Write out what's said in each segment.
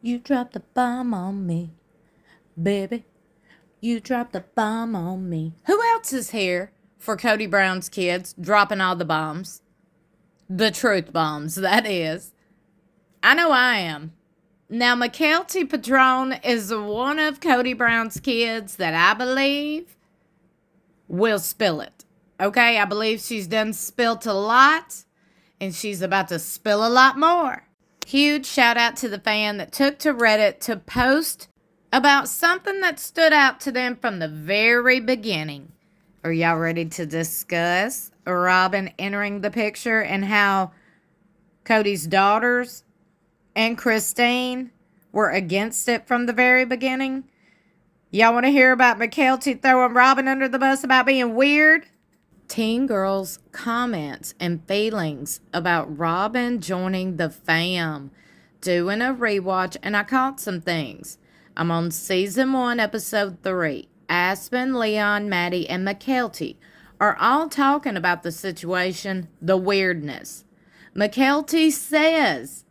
You dropped the bomb on me, baby. You dropped the bomb on me. Who else is here for Cody Brown's kids dropping all the bombs? The truth bombs, that is. I know I am. Now, Mykelti Padron is one of Cody Brown's kids that I believe will spill it. Okay, I believe she's done spilt a lot, and she's about to spill a lot more. Huge shout out to the fan that took to Reddit to post about something that stood out to them from the very beginning. Are y'all ready to discuss Robyn entering the picture and how Cody's daughters and Christine were against it from the very beginning? Y'all want to hear about Mykelti throwing Robyn under the bus about being weird? Teen girls' comments and feelings about Robyn joining the fam. Doing a rewatch, and I caught some things. I'm on season 1, episode 3. Aspen, Leon, Maddie, and Mykelti are all talking about the situation, the weirdness. Mykelti says,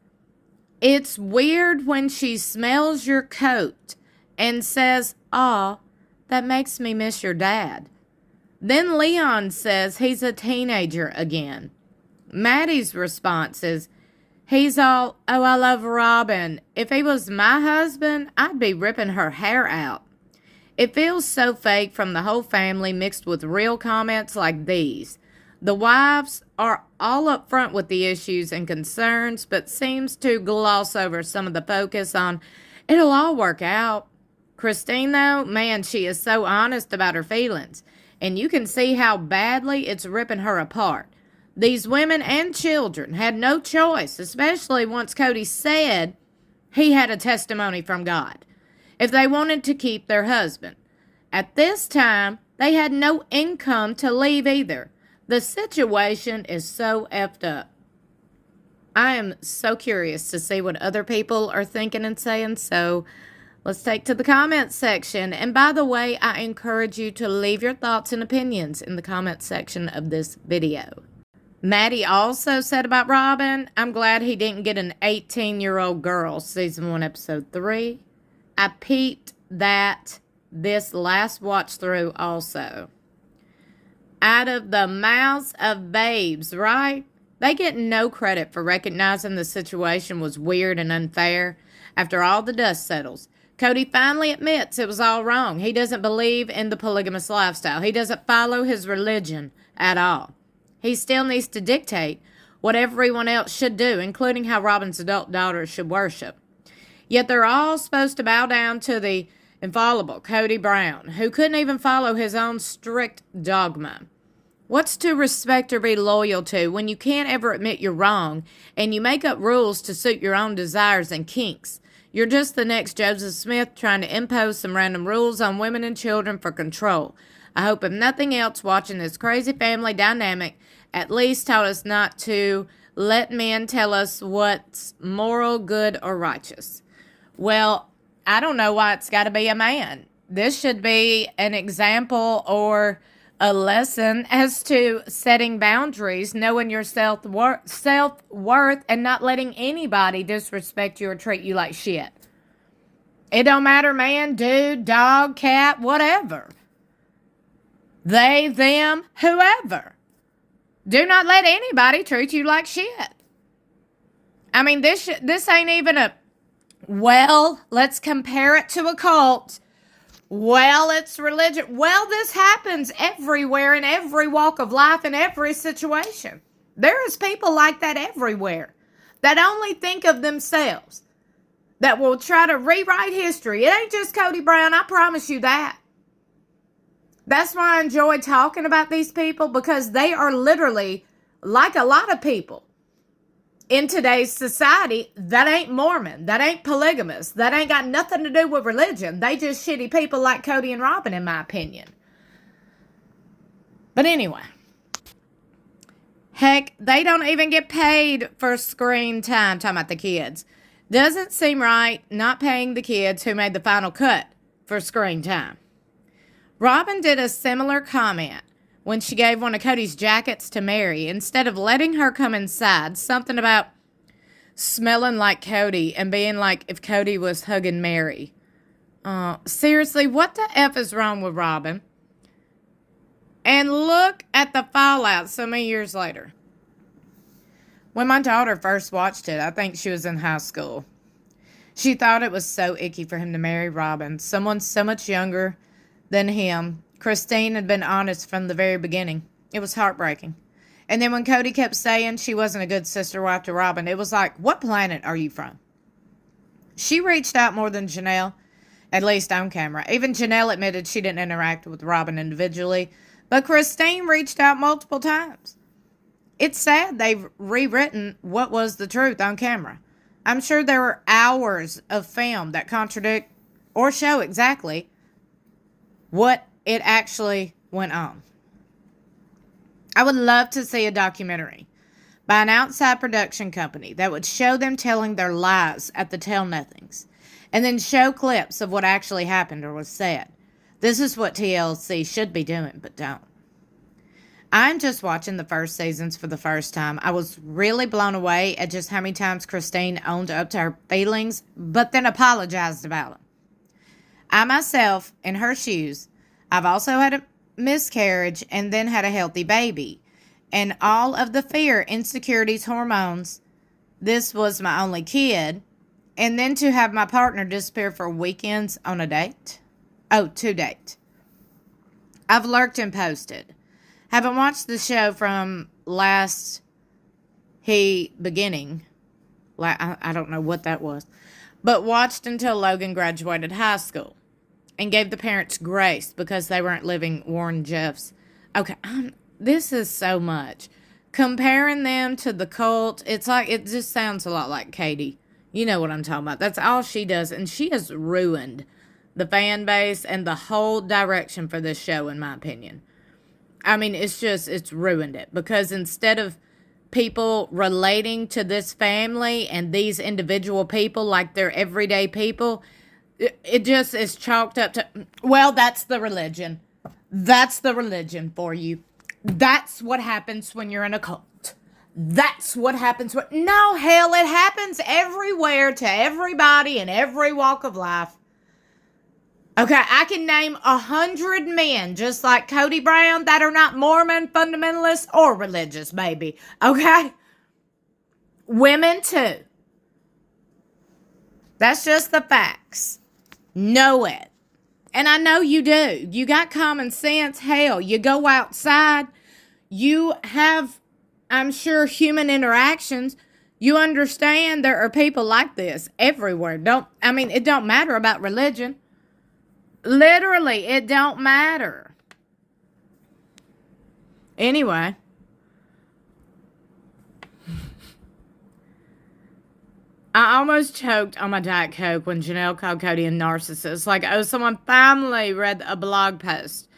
"It's weird when she smells your coat and says, 'Aw, that makes me miss your dad.' Then Leon says he's a teenager again. Maddie's response is, he's all, 'Oh, I love Robyn. If he was my husband, I'd be ripping her hair out.' It feels so fake from the whole family mixed with real comments like these. The wives are all up front with the issues and concerns, but seems to gloss over some of the focus on, it'll all work out. Christine, though, man, she is so honest about her feelings. And you can see how badly it's ripping her apart. These women and children had no choice, especially once Cody said he had a testimony from God, if they wanted to keep their husband. At this time, they had no income to leave either. The situation is so effed up. I am so curious to see what other people are thinking and saying, so let's take to the comments section. And by the way, I encourage you to leave your thoughts and opinions in the comments section of this video. Maddie also said about Robyn, "I'm glad he didn't get an 18-year-old girl, season 1, episode 3. I peeped that this last watch through also. Out of the mouths of babes, right? They get no credit for recognizing the situation was weird and unfair. After all the dust settles, Cody finally admits it was all wrong. He doesn't believe in the polygamous lifestyle. He doesn't follow his religion at all. He still needs to dictate what everyone else should do, including how Robyn's adult daughters should worship. Yet they're all supposed to bow down to the infallible Cody Brown, who couldn't even follow his own strict dogma. What's to respect or be loyal to when you can't ever admit you're wrong and you make up rules to suit your own desires and kinks? You're just the next Joseph Smith trying to impose some random rules on women and children for control. I hope if nothing else, watching this crazy family dynamic at least taught us not to let men tell us what's moral, good, or righteous." Well, I don't know why it's got to be a man. This should be an example or a lesson as to setting boundaries, knowing your self-worth, and not letting anybody disrespect you or treat you like shit. It don't matter, man, dude, dog, cat, whatever. They, them, whoever. Do not let anybody treat you like shit. I mean, this ain't even a, well, let's compare it to a cult. Well, it's religion. Well, this happens everywhere in every walk of life, in every situation. There is people like that everywhere that only think of themselves, that will try to rewrite history. It ain't just Cody Brown, I promise you that. That's why I enjoy talking about these people, because they are literally, like a lot of people in today's society, that ain't Mormon, that ain't polygamous, that ain't got nothing to do with religion. They just shitty people like Cody and Robyn, in my opinion. But anyway, heck, they don't even get paid for screen time, talking about the kids. Doesn't seem right not paying the kids who made the final cut for screen time. Robyn did a similar comment when she gave one of Cody's jackets to Mary. Instead of letting her come inside, something about smelling like Cody and being like if Cody was hugging Mary. Seriously, what the F is wrong with Robyn? And look at the fallout so many years later. When my daughter first watched it, I think she was in high school. She thought it was so icky for him to marry Robyn, someone so much younger than him. Christine had been honest from the very beginning. It was heartbreaking. And then when Cody kept saying she wasn't a good sister wife to Robyn, it was like, what planet are you from? She reached out more than Janelle, at least on camera. Even Janelle admitted she didn't interact with Robyn individually, but Christine reached out multiple times. It's sad they've rewritten what was the truth on camera. I'm sure there were hours of film that contradict or show exactly what it actually went on. I would love to see a documentary by an outside production company that would show them telling their lies at the Tell Nothings and then show clips of what actually happened or was said. This is what TLC should be doing, but don't. I'm just watching the first seasons for the first time. I was really blown away at just how many times Christine owned up to her feelings, but then apologized about them. I myself, in her shoes, I've also had a miscarriage and then had a healthy baby. And all of the fear, insecurities, hormones, this was my only kid. And then to have my partner disappear for weekends on a date. Oh, to date. I've lurked and posted. Haven't watched the show from beginning. I don't know what that was. But watched until Logan graduated high school. And gave the parents grace because they weren't living Warren Jeffs. Okay, this is so much. Comparing them to the cult, it's like, it just sounds a lot like Katie. You know what I'm talking about. That's all she does. And she has ruined the fan base and the whole direction for this show, in my opinion. I mean, it's ruined it. Because instead of people relating to this family and these individual people like they're everyday people, it just is chalked up to, well, that's the religion. That's the religion for you. That's what happens when you're in a cult. That's what happens when... No, hell, it happens everywhere to everybody in every walk of life. Okay, I can name 100 men just like Cody Brown that are not Mormon, fundamentalist, or religious, baby. Okay? Women, too. That's just the facts. Know it. And I know you do. You got common sense. Hell, you go outside. You have, I'm sure, human interactions. You understand there are people like this everywhere. It don't matter about religion. Literally, it don't matter. Anyway. I almost choked on my Diet Coke when Janelle called Cody a narcissist. Like, someone finally read a blog post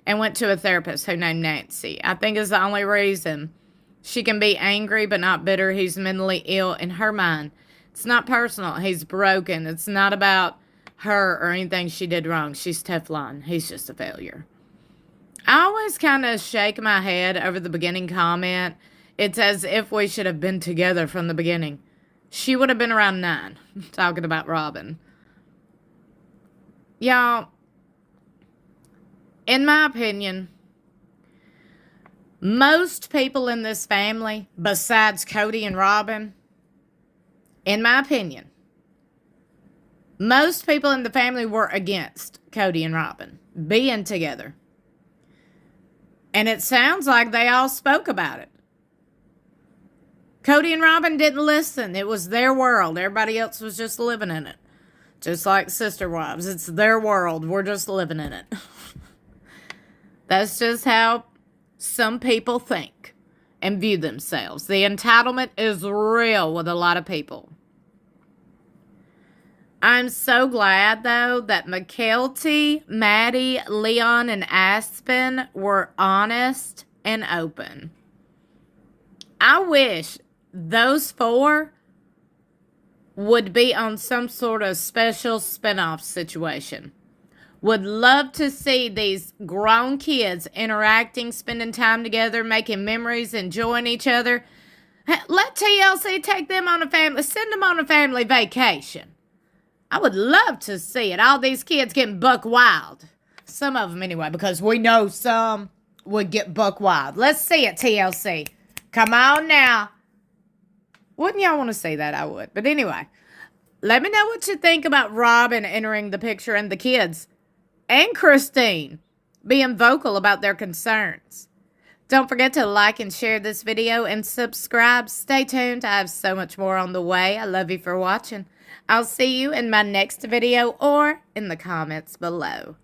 and went to a therapist who named Nancy. I think is the only reason she can be angry but not bitter. He's mentally ill in her mind. It's not personal. He's broken. It's not about her or anything she did wrong. She's Teflon. He's just a failure. I always kind of shake my head over the beginning comment. It's as if we should have been together from the beginning. She would have been around 9, talking about Robyn. Y'all, in my opinion, most people in this family, besides Cody and Robyn, in my opinion, most people in the family were against Cody and Robyn being together. And it sounds like they all spoke about it. Cody and Robyn didn't listen. It was their world. Everybody else was just living in it. Just like Sister Wives. It's their world. We're just living in it. That's just how some people think and view themselves. The entitlement is real with a lot of people. I'm so glad, though, that Mykelti, Maddie, Leon, and Aspen were honest and open. I wish those 4 would be on some sort of special spinoff situation. Would love to see these grown kids interacting, spending time together, making memories, enjoying each other. Let TLC take them on send them on a family vacation. I would love to see it. All these kids getting buck wild. Some of them anyway, because we know some would get buck wild. Let's see it, TLC. Come on now. Wouldn't y'all want to see that? I would. But anyway, let me know what you think about Robyn entering the picture and the kids. And Christine being vocal about their concerns. Don't forget to like and share this video and subscribe. Stay tuned. I have so much more on the way. I love you for watching. I'll see you in my next video or in the comments below.